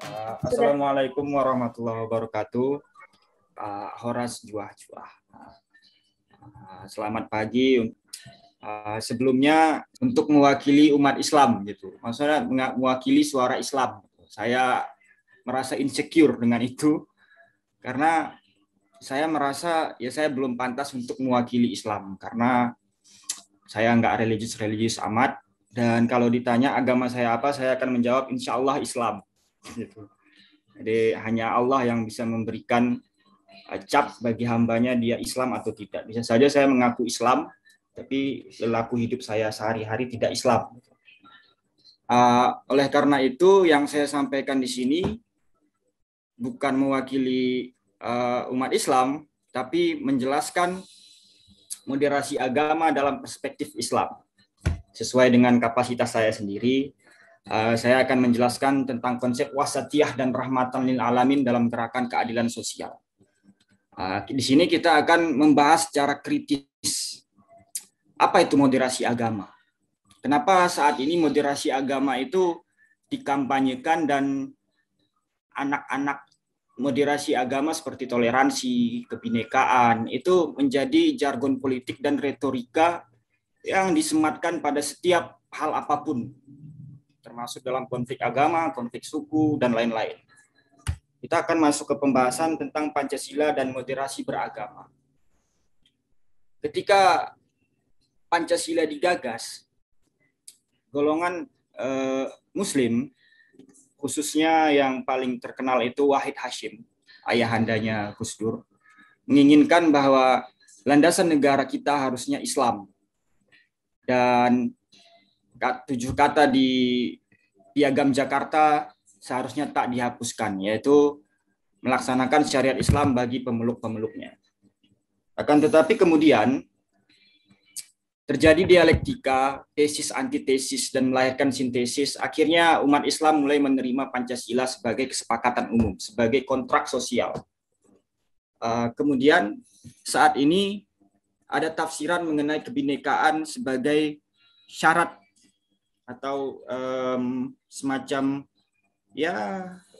Sudah. Assalamualaikum warahmatullahi wabarakatuh. Pak Horas Juah-Juah. Selamat pagi. Sebelumnya untuk mewakili umat Islam gitu. Maksudnya mewakili suara Islam. Saya merasa insecure dengan itu karena saya merasa ya saya belum pantas untuk mewakili Islam karena saya nggak religius amat, dan kalau ditanya agama saya apa, saya akan menjawab insya Allah Islam. Gitu. Jadi hanya Allah yang bisa memberikan cap bagi hambanya dia Islam atau tidak. Bisa saja saya mengaku Islam, tapi perilaku hidup saya sehari-hari tidak Islam. Oleh karena itu yang saya sampaikan di sini bukan mewakili umat Islam, tapi menjelaskan moderasi agama dalam perspektif Islam. Sesuai dengan kapasitas saya sendiri, saya akan menjelaskan tentang konsep wasatiyah dan rahmatan lil alamin dalam gerakan keadilan sosial. Di sini kita akan membahas secara kritis apa itu moderasi agama. Kenapa saat ini moderasi agama itu dikampanyekan dan anak-anak moderasi agama seperti toleransi, kebinekaan itu menjadi jargon politik dan retorika yang disematkan pada setiap hal apapun, termasuk dalam konflik agama, konflik suku, dan lain-lain. Kita akan masuk ke pembahasan tentang Pancasila dan moderasi beragama. Ketika Pancasila digagas, golongan Muslim, khususnya yang paling terkenal itu Wahid Hashim, ayahandanya Gus Dur, menginginkan bahwa landasan negara kita harusnya Islam. Dan 7 kata di Piagam Jakarta seharusnya tak dihapuskan, yaitu melaksanakan syariat Islam bagi pemeluk-pemeluknya. Akan tetapi kemudian terjadi dialektika, tesis antitesis, dan melahirkan sintesis. Akhirnya umat Islam mulai menerima Pancasila sebagai kesepakatan umum, sebagai kontrak sosial. Kemudian saat ini ada tafsiran mengenai kebinekaan sebagai syarat atau semacam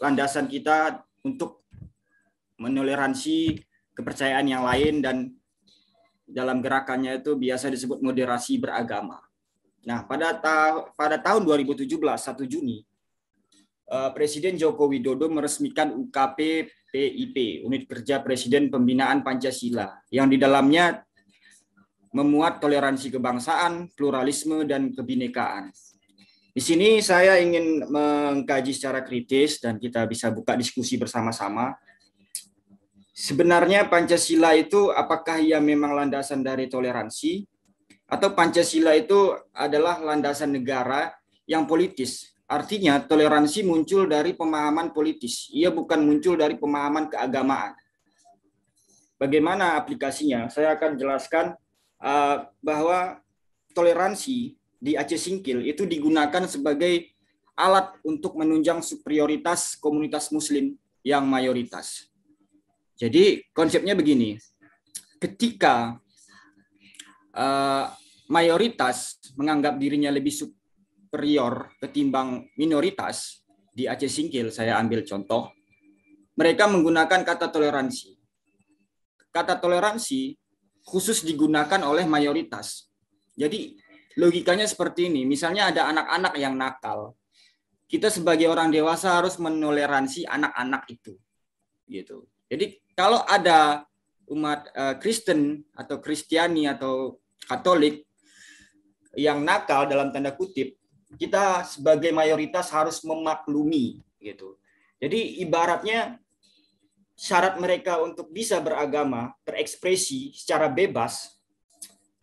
landasan kita untuk menoleransi kepercayaan yang lain, dan dalam gerakannya itu biasa disebut moderasi beragama. Nah, pada tahun 2017, 1 Juni, Presiden Joko Widodo meresmikan UKP PIP, Unit Kerja Presiden Pembinaan Pancasila, yang di dalamnya memuat toleransi kebangsaan, pluralisme, dan kebinekaan. Di sini saya ingin mengkaji secara kritis dan kita bisa buka diskusi bersama-sama. Sebenarnya Pancasila itu apakah ia memang landasan dari toleransi, atau Pancasila itu adalah landasan negara yang politis? Artinya toleransi muncul dari pemahaman politis, ia bukan muncul dari pemahaman keagamaan. Bagaimana aplikasinya? Saya akan jelaskan bahwa toleransi di Aceh Singkil itu digunakan sebagai alat untuk menunjang superioritas komunitas Muslim yang mayoritas. Jadi konsepnya begini, ketika mayoritas menganggap dirinya lebih superior ketimbang minoritas, di Aceh Singkil saya ambil contoh, mereka menggunakan kata toleransi. Kata toleransi khusus digunakan oleh mayoritas. Jadi logikanya seperti ini, misalnya ada anak-anak yang nakal, kita sebagai orang dewasa harus menoleransi anak-anak itu, gitu. Jadi kalau ada umat Kristen atau Kristiani atau Katolik yang nakal dalam tanda kutip, kita sebagai mayoritas harus memaklumi, gitu. Jadi ibaratnya syarat mereka untuk bisa beragama, berekspresi secara bebas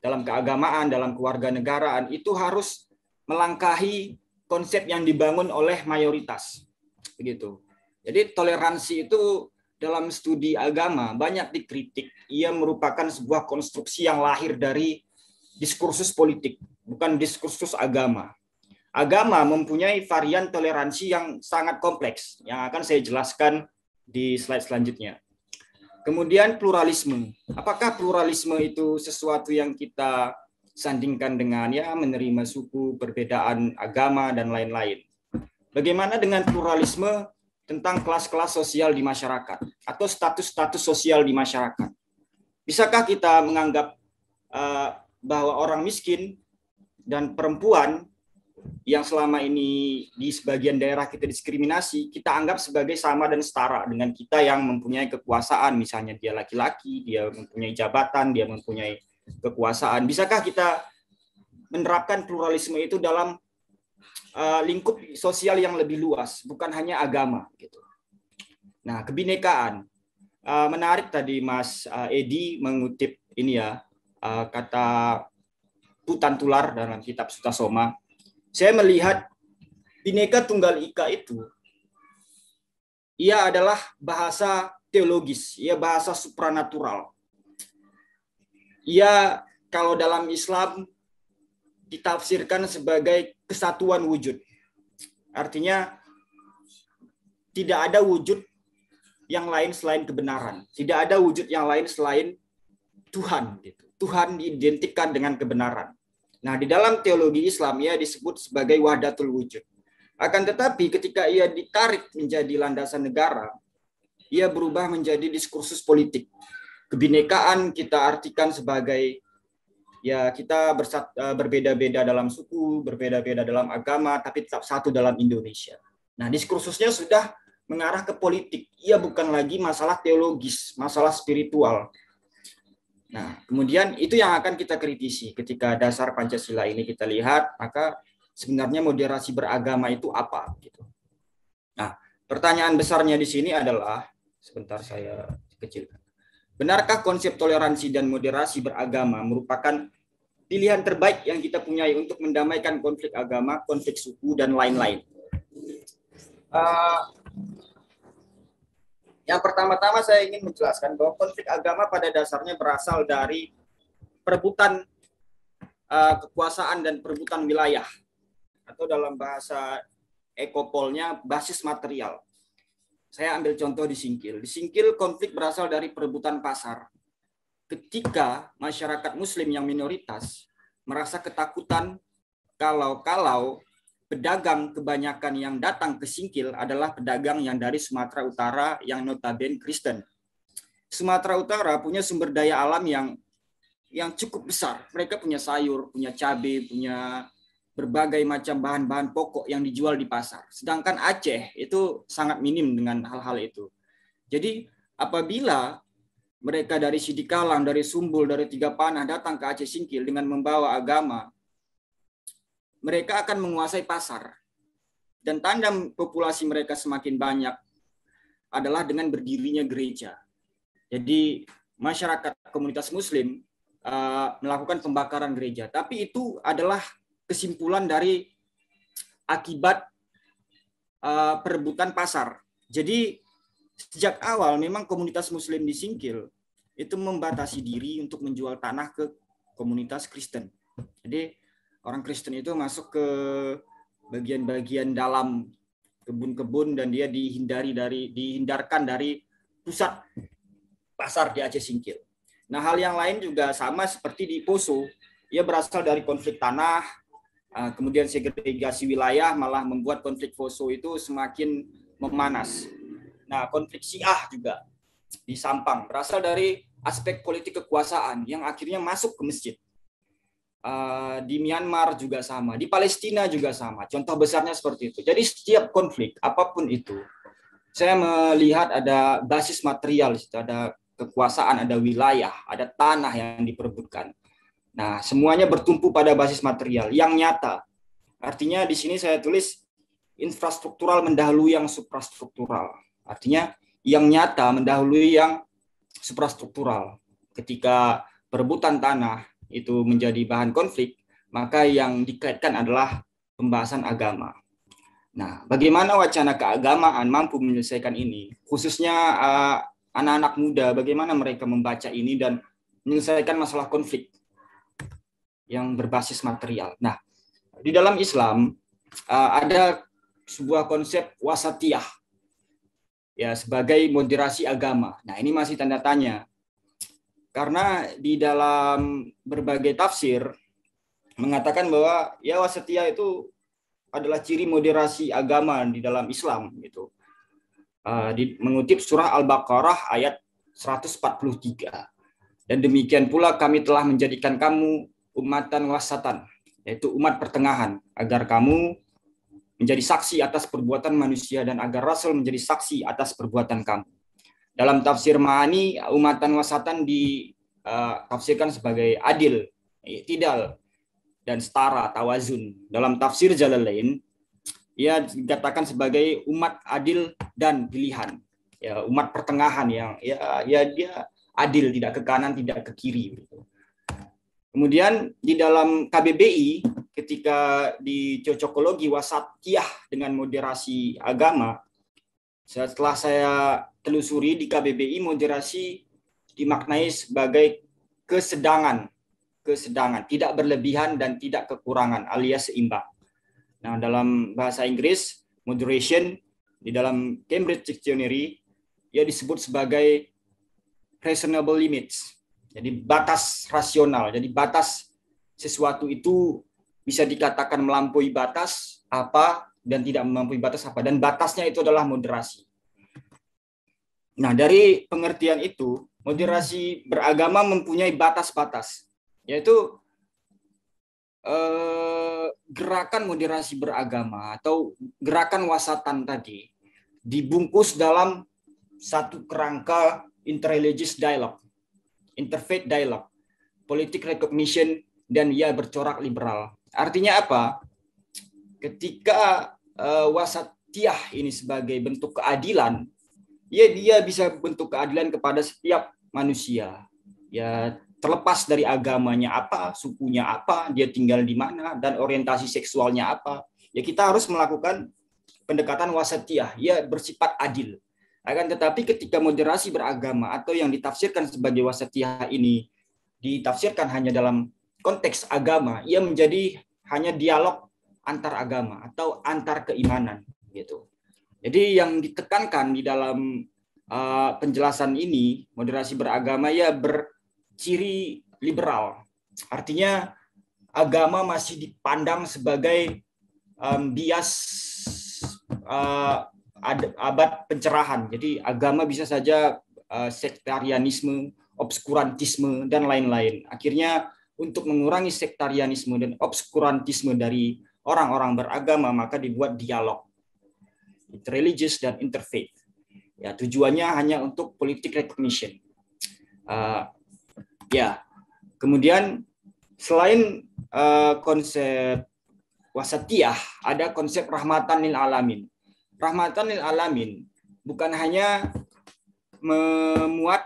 dalam keagamaan, dalam kewarganegaraan, itu harus melangkahi konsep yang dibangun oleh mayoritas. Begitu. Jadi toleransi itu dalam studi agama banyak dikritik. Ia merupakan sebuah konstruksi yang lahir dari diskursus politik, bukan diskursus agama. Agama mempunyai varian toleransi yang sangat kompleks, yang akan saya jelaskan di slide selanjutnya. Kemudian pluralisme. Apakah pluralisme itu sesuatu yang kita sandingkan dengan menerima suku, perbedaan agama, dan lain-lain? Bagaimana dengan pluralisme tentang kelas-kelas sosial di masyarakat atau status-status sosial di masyarakat. Bisakah kita menganggap bahwa orang miskin dan perempuan yang selama ini di sebagian daerah kita diskriminasi, kita anggap sebagai sama dan setara dengan kita yang mempunyai kekuasaan, misalnya dia laki-laki, dia mempunyai jabatan, dia mempunyai kekuasaan. Bisakah kita menerapkan pluralisme itu dalam lingkup sosial yang lebih luas, bukan hanya agama gitu. Nah, kebinekaan. Menarik tadi Mas Edi mengutip ini ya, kata Putan Tular dalam kitab Sutasoma. Saya melihat Bhinneka Tunggal Ika itu, ia adalah bahasa teologis, ia bahasa supranatural. Ia kalau dalam Islam ditafsirkan sebagai kesatuan wujud. Artinya tidak ada wujud yang lain selain kebenaran. Tidak ada wujud yang lain selain Tuhan. Tuhan diidentikan dengan kebenaran. Nah, di dalam teologi Islam ia disebut sebagai wahdatul wujud. Akan tetapi ketika ia ditarik menjadi landasan negara, ia berubah menjadi diskursus politik. Kebinekaan kita artikan sebagai ya kita berbeda-beda dalam suku, berbeda-beda dalam agama, tapi tetap satu dalam Indonesia. Nah, diskursusnya sudah mengarah ke politik. Ia bukan lagi masalah teologis, masalah spiritual. Nah, kemudian itu yang akan kita kritisi ketika dasar Pancasila ini kita lihat, maka sebenarnya moderasi beragama itu apa gitu. Nah, pertanyaan besarnya di sini adalah, sebentar saya kecilkan. Benarkah konsep toleransi dan moderasi beragama merupakan pilihan terbaik yang kita punyai untuk mendamaikan konflik agama, konflik suku, dan lain-lain? Yang pertama-tama saya ingin menjelaskan bahwa konflik agama pada dasarnya berasal dari perebutan kekuasaan dan perebutan wilayah, atau dalam bahasa ekopolnya basis material. Saya ambil contoh di Singkil. Di Singkil konflik berasal dari perebutan pasar. Ketika masyarakat Muslim yang minoritas merasa ketakutan kalau pedagang kebanyakan yang datang ke Singkil adalah pedagang yang dari Sumatera Utara yang notabene Kristen. Sumatera Utara punya sumber daya alam yang cukup besar. Mereka punya sayur, punya cabai, punya berbagai macam bahan-bahan pokok yang dijual di pasar. Sedangkan Aceh itu sangat minim dengan hal-hal itu. Jadi apabila mereka dari Sidikalang, dari Sumbul, dari Tiga Panah datang ke Aceh Singkil dengan membawa agama, mereka akan menguasai pasar. Dan tanda populasi mereka semakin banyak adalah dengan berdirinya gereja. Jadi masyarakat komunitas Muslim melakukan pembakaran gereja. Tapi itu adalah kesimpulan dari akibat perebutan pasar. Jadi sejak awal memang komunitas Muslim di Singkil itu membatasi diri untuk menjual tanah ke komunitas Kristen. Jadi orang Kristen itu masuk ke bagian-bagian dalam kebun-kebun dan dia dihindarkan dari pusat pasar di Aceh Singkil. Nah, hal yang lain juga sama seperti di Poso. Ia berasal dari konflik tanah, kemudian segregasi wilayah malah membuat konflik Poso itu semakin memanas. Nah, konflik Syiah juga di Sampang berasal dari aspek politik kekuasaan yang akhirnya masuk ke masjid. Di Myanmar juga sama, di Palestina juga sama. Contoh besarnya seperti itu. Jadi setiap konflik, apapun itu, saya melihat ada basis material, ada kekuasaan, ada wilayah, ada tanah yang diperebutkan. Nah, semuanya bertumpu pada basis material yang nyata. Artinya di sini saya tulis infrastruktural mendahului yang suprastruktural. Artinya yang nyata mendahului yang suprastruktural. Ketika perebutan tanah itu menjadi bahan konflik, maka yang dikaitkan adalah pembahasan agama. Nah, bagaimana wacana keagamaan mampu menyelesaikan ini? Khususnya anak-anak muda, bagaimana mereka membaca ini dan menyelesaikan masalah konflik yang berbasis material. Nah, di dalam Islam ada sebuah konsep wasatiyah, ya, sebagai moderasi agama. Nah, ini masih tanda tanya. Karena di dalam berbagai tafsir mengatakan bahwa ya wasatiyah itu adalah ciri moderasi agama di dalam Islam gitu. mengutip surah Al-Baqarah ayat 143. Dan demikian pula kami telah menjadikan kamu ummatan wasatan, yaitu umat pertengahan, agar kamu menjadi saksi atas perbuatan manusia dan agar Rasul menjadi saksi atas perbuatan kamu. Dalam tafsir Ma'ani, ummatan wasatan ditafsirkan sebagai adil, i'tidal, dan setara, tawazun. Dalam tafsir Jalalain, ia dikatakan sebagai umat adil dan pilihan. Ya, umat pertengahan yang dia adil, tidak ke kanan, tidak ke kiri. Kemudian di dalam KBBI, ketika di cocokologi wasatiyah dengan moderasi agama, setelah saya telusuri di KBBI, moderasi dimaknai sebagai kesedangan, tidak berlebihan dan tidak kekurangan, alias seimbang. Nah, dalam bahasa Inggris, moderation di dalam Cambridge Dictionary, ia disebut sebagai reasonable limits. Jadi batas rasional. Jadi batas sesuatu itu bisa dikatakan melampaui batas apa dan tidak melampaui batas apa. Dan batasnya itu adalah moderasi. Nah, dari pengertian itu, moderasi beragama mempunyai batas-batas. Yaitu gerakan moderasi beragama atau gerakan wasatan tadi dibungkus dalam satu kerangka interreligious dialogue, interfaith dialogue, politik recognition, dan ia bercorak liberal. Artinya apa? Ketika wasatiyah ini sebagai bentuk keadilan, ya dia bisa bentuk keadilan kepada setiap manusia. Ya terlepas dari agamanya apa, sukunya apa, dia tinggal di mana, dan orientasi seksualnya apa. Ya kita harus melakukan pendekatan wasatiyah, ya bersifat adil. Akan tetapi ketika moderasi beragama atau yang ditafsirkan sebagai wasatiyah ini ditafsirkan hanya dalam konteks agama, ia menjadi hanya dialog antar agama atau antar keimanan gitu. Jadi yang ditekankan di dalam penjelasan ini, moderasi beragama ya berciri liberal. Artinya agama masih dipandang sebagai bias abad pencerahan. Jadi agama bisa saja sektarianisme, obskurantisme, dan lain-lain. Akhirnya untuk mengurangi sektarianisme dan obskurantisme dari orang-orang beragama, maka dibuat dialog interreligious dan interfaith. Ya, tujuannya hanya untuk politik recognition. Kemudian selain konsep wasatiyah, ada konsep rahmatan lil alamin. Rahmatan lil alamin bukan hanya memuat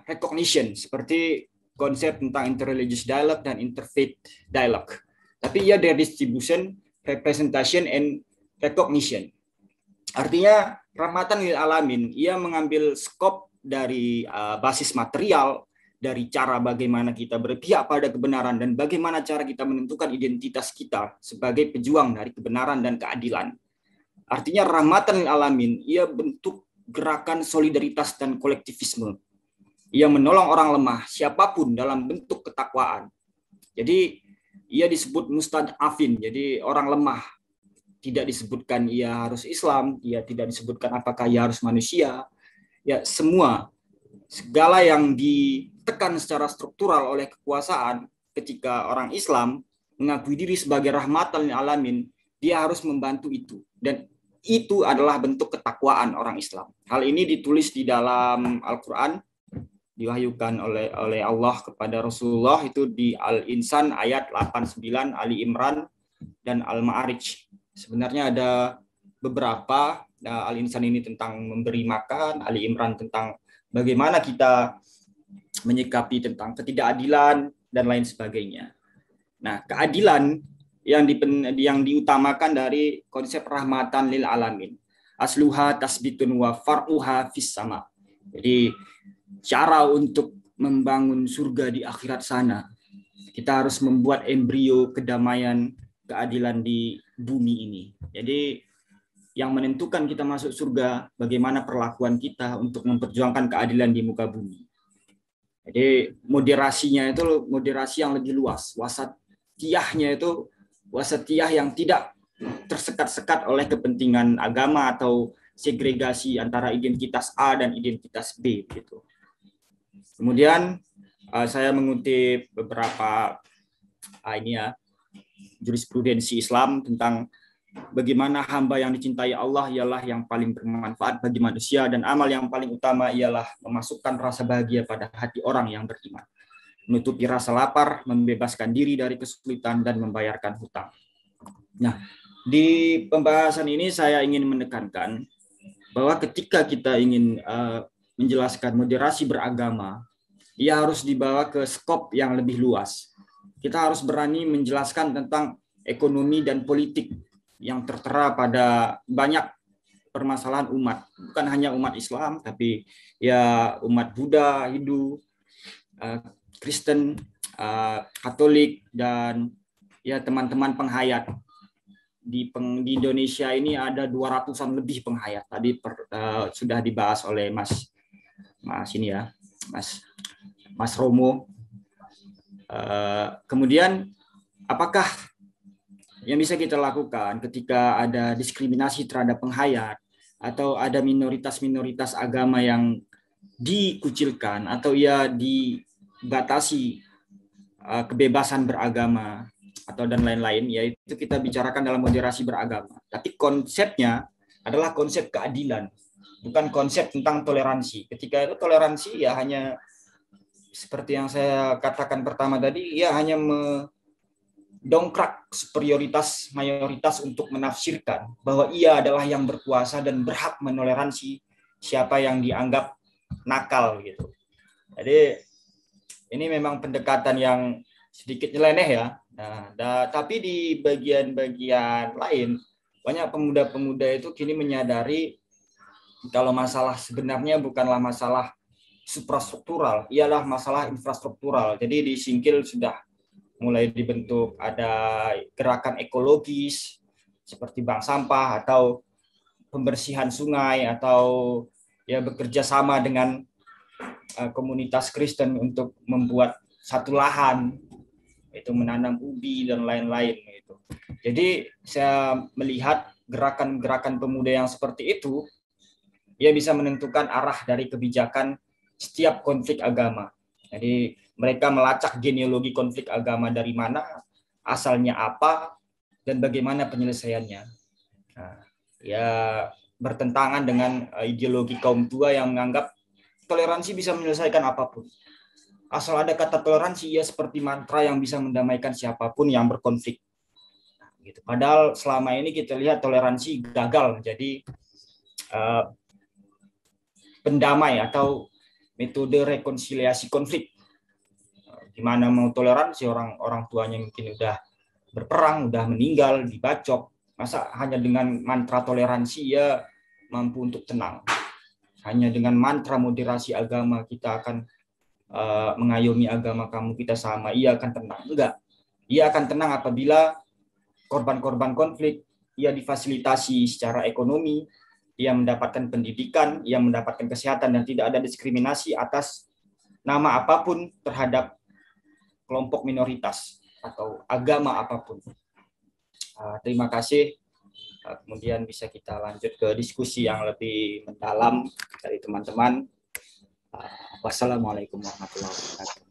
recognition seperti konsep tentang interreligious dialogue dan interfaith dialogue, tapi ia redistribution, representation, and recognition. Artinya rahmatan lil alamin, ia mengambil skop dari basis material, dari cara bagaimana kita berpihak pada kebenaran dan bagaimana cara kita menentukan identitas kita sebagai pejuang dari kebenaran dan keadilan. Artinya rahmatan lil alamin, ia bentuk gerakan solidaritas dan kolektivisme. Ia menolong orang lemah, siapapun dalam bentuk ketakwaan. Jadi ia disebut mustad'afin, jadi orang lemah. Tidak disebutkan ia harus Islam, ia tidak disebutkan apakah ia harus manusia. Ya, segala yang ditekan secara struktural oleh kekuasaan, ketika orang Islam mengakui diri sebagai rahmatan lil alamin, dia harus membantu itu. Dan itu adalah bentuk ketakwaan orang Islam. Hal ini ditulis di dalam Al-Quran, diwahyukan oleh Allah kepada Rasulullah, itu di Al-Insan ayat 89, Ali Imran, dan Al-Ma'arij. Sebenarnya ada beberapa. Al-Insan ini tentang memberi makan, Ali Imran tentang bagaimana kita menyikapi tentang ketidakadilan, dan lain sebagainya. Nah, keadilan yang diutamakan dari konsep rahmatan lil alamin. Asluha tasbitun wa far'uha fis sama. Jadi cara untuk membangun surga di akhirat sana, kita harus membuat embrio kedamaian, keadilan di bumi ini. Jadi yang menentukan kita masuk surga, bagaimana perlakuan kita untuk memperjuangkan keadilan di muka bumi. Jadi moderasinya itu moderasi yang lebih luas. Wasatiyahnya itu wasatiyah yang tidak tersekat-sekat oleh kepentingan agama atau segregasi antara identitas A dan identitas B gitu. Kemudian saya mengutip beberapa jurisprudensi Islam tentang bagaimana hamba yang dicintai Allah ialah yang paling bermanfaat bagi manusia, dan amal yang paling utama ialah memasukkan rasa bahagia pada hati orang yang beriman, menutupi rasa lapar, membebaskan diri dari kesulitan, dan membayarkan hutang. Nah, di pembahasan ini saya ingin menekankan bahwa ketika kita ingin menjelaskan moderasi beragama, ia harus dibawa ke skop yang lebih luas. Kita harus berani menjelaskan tentang ekonomi dan politik yang tertera pada banyak permasalahan umat, bukan hanya umat Islam, tapi ya umat Buddha, Hindu, Kristen, Katolik, dan ya teman-teman penghayat. Di Indonesia ini ada 200-an lebih penghayat. Tadi sudah dibahas oleh Mas Romo. Kemudian apakah yang bisa kita lakukan ketika ada diskriminasi terhadap penghayat atau ada minoritas-minoritas agama yang dikucilkan atau ya dibatasi kebebasan beragama atau dan lain-lain, yaitu kita bicarakan dalam moderasi beragama. Tapi konsepnya adalah konsep keadilan, bukan konsep tentang toleransi. Ketika itu toleransi ya hanya seperti yang saya katakan pertama tadi, ya hanya mendongkrak superioritas mayoritas untuk menafsirkan bahwa ia adalah yang berkuasa dan berhak menoleransi siapa yang dianggap nakal gitu. Jadi ini memang pendekatan yang sedikit nyeleneh ya. Nah, tapi di bagian-bagian lain banyak pemuda-pemuda itu kini menyadari kalau masalah sebenarnya bukanlah masalah suprastruktural, ialah masalah infrastruktural. Jadi di Singkil sudah mulai dibentuk ada gerakan ekologis seperti bank sampah atau pembersihan sungai atau ya bekerja sama dengan komunitas Kristen untuk membuat satu lahan, itu menanam ubi dan lain-lain gitu. Jadi saya melihat gerakan-gerakan pemuda yang seperti itu, ia bisa menentukan arah dari kebijakan setiap konflik agama. Jadi mereka melacak genealogi konflik agama dari mana, asalnya apa, dan bagaimana penyelesaiannya. Nah, ya bertentangan dengan ideologi kaum tua yang menganggap toleransi bisa menyelesaikan apapun. Asal ada kata toleransi, ia seperti mantra yang bisa mendamaikan siapapun yang berkonflik. Gitu. Padahal selama ini kita lihat toleransi gagal menjadi pendamai atau metode rekonsiliasi konflik. Gimana mau toleransi orang tuanya mungkin udah berperang, udah meninggal, dibacok. Masa hanya dengan mantra toleransi ya mampu untuk tenang. Hanya dengan mantra moderasi agama kita akan mengayomi agama kamu, kita sama, ia akan tenang. Enggak. Ia akan tenang apabila korban-korban konflik ia difasilitasi secara ekonomi, ia mendapatkan pendidikan, ia mendapatkan kesehatan, dan tidak ada diskriminasi atas nama apapun terhadap kelompok minoritas atau agama apapun. Terima kasih. Kemudian bisa kita lanjut ke diskusi yang lebih mendalam dari teman-teman. Wassalamualaikum warahmatullahi wabarakatuh.